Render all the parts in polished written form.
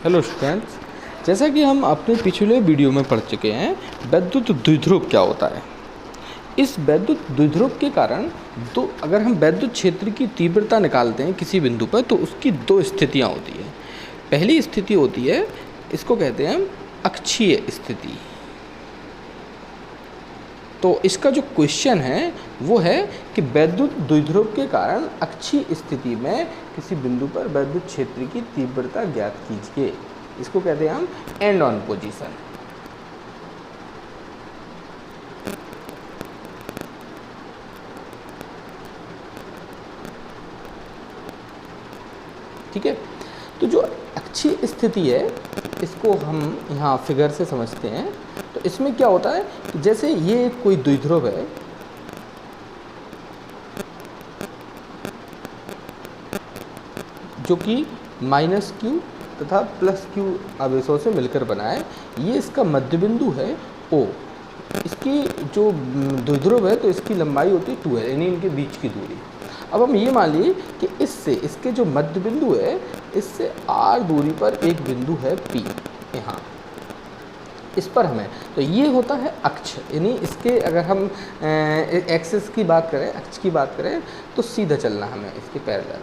Hello students, जैसा कि हम अपने पिछले वीडियो में पढ़ चुके हैं, वैद्युत द्विध्रुव क्या होता है। इस वैद्युत द्विध्रुव के कारण अगर हम वैद्युत क्षेत्र की तीव्रता निकालते हैं किसी बिंदु पर, तो उसकी दो स्थितियां होती हैं। पहली स्थिति होती है, इसको कहते हैं हम अक्षीय स्थिति। तो इसका जो क्वेश्चन है वो है कि वैद्युत द्विध्रुव के कारण अक्षीय स्थिति में किसी बिंदु पर वैद्युत क्षेत्र की तीव्रता ज्ञात कीजिए। इसको कहते हैं हम एंड ऑन पोजीशन। ठीक है, तो जो अक्षीय स्थिति है इसको हम यहाँ फिगर से समझते हैं। तो इसमें क्या होता है कि जैसे ये कोई द्विध्रुव है, जो कि -q तथा +q आवेशों से मिलकर बना है। ये इसका मध्य बिंदु है O। इसकी जो द्विध्रुव है तो इसकी लंबाई होती है 2l, यानी इनके बीच की दूरी। अब हम ये मान लिए कि इससे इसके जो मध्य बिंदु है इससे r दूरी पर एक बिंदु है P, यहाँ इस पर हमें, तो ये होता है अक्ष। यानी इसके अगर हम एक्सिस की बात करें, अक्ष की बात करें, तो सीधा चलना हमें इसके पैरेलल।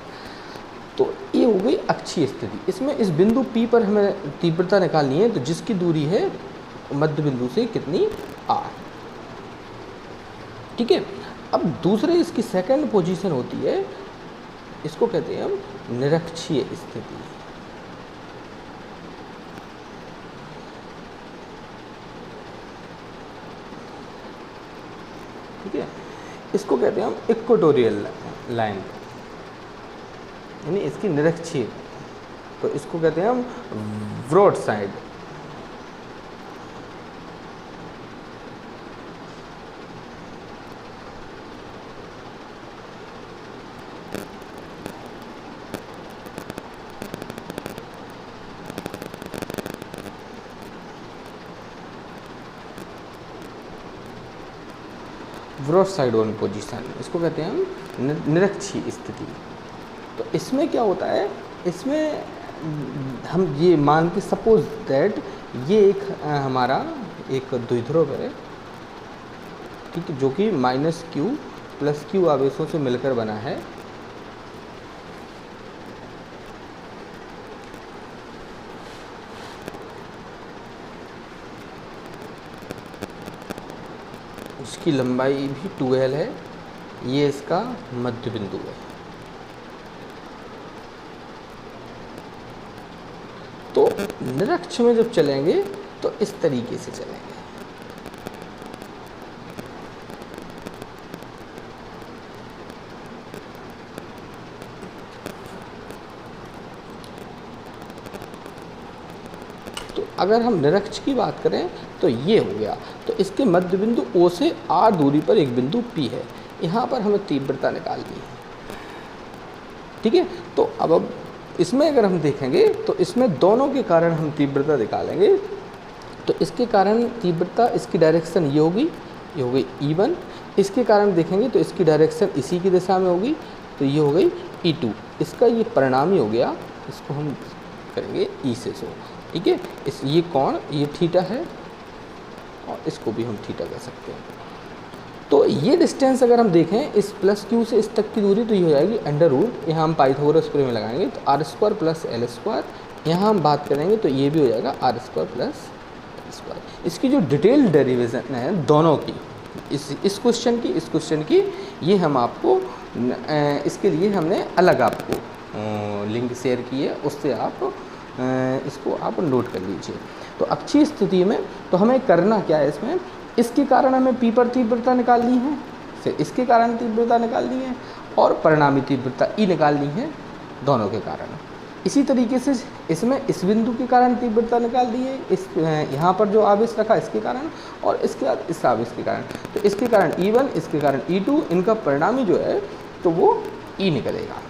तो ये हो गई अक्षीय स्थिति। इसमें इस बिंदु P पर हमें तीव्रता निकालनी है, तो जिसकी दूरी है मध्य बिंदु से कितनी, r। ठीक है, अब दूसरे इसकी सेकंड पोजीशन होती है, इसको कहते हैं हम निरक्षीय स्थिति। ठीक है, इसको कहते हैं हम इक्वेटोरियल लाइन, यानी इसकी निरक्षीय। तो इसको कहते हैं हम broad side. Broad side on position, इसको कहते हैं हम निरक्षीय स्थिति। तो इसमें क्या होता है, इसमें हम ये मान के सपोज दैट ये एक हमारा एक द्विध्रुव है, ठीक है, जो कि -q +q आवेशों से मिलकर बना है। इसकी लंबाई भी 2l है, ये इसका मध्य बिंदु है। तो निरक्ष में जब चलेंगे तो इस तरीके से चलेंगे। तो अगर हम निरक्ष की बात करें तो ये हो गया। तो इसके मध्य बिंदु O से r दूरी पर एक बिंदु P है, यहाँ पर हमें तीव्रता निकालनी है। ठीक है, तो अब इसमें अगर हम देखेंगे तो इसमें दोनों के कारण हम तीव्रता निकालेंगे। तो इसके कारण तीव्रता, इसकी डायरेक्शन ये होगी, ये हो गई E1। इसके कारण देखेंगे तो इसकी डायरेक्शन इसी की दिशा में होगी, तो ये हो गई E2। इसका ये परिणामी हो गया, इसको हम करेंगे E से शो। ठीक है, ये कोण ये थीटा है और इसको भी हम थीटा कह सकते हैं। तो ये डिस्टेंस अगर हम देखें इस +q से इस तक की दूरी, तो ये हो जाएगी √। यहाँ हम पाइथागोरस प्रमेय लगाएंगे तो r² + l²। यहाँ हम बात करेंगे तो ये भी हो जाएगा r² + l²। इसकी जो डिटेल डेरिवेशन है दोनों की, इस क्वेश्चन की ये हम आपको इसके लिए हमने अलग आपको लिंक शेयर की है, उससे आप इसको आप नोट कर लीजिए। तो अक्षीय स्थिति में तो हमें करना क्या है, इसमें इसके कारण हमें P पर तीव्रता निकालनी है, फिर इसके कारण तीव्रता निकालनी है और परिणामी तीव्रता E निकालनी है दोनों के कारण। इसी तरीके से इसमें इस बिंदु के कारण तीव्रता निकालनी है, इस यहाँ पर जो आवेश रखा इसके कारण, और इसके बाद इस आवेश के कारण। तो इसके कारण E1, इसके कारण E2, इनका परिणामी जो है तो वो E निकलेगा।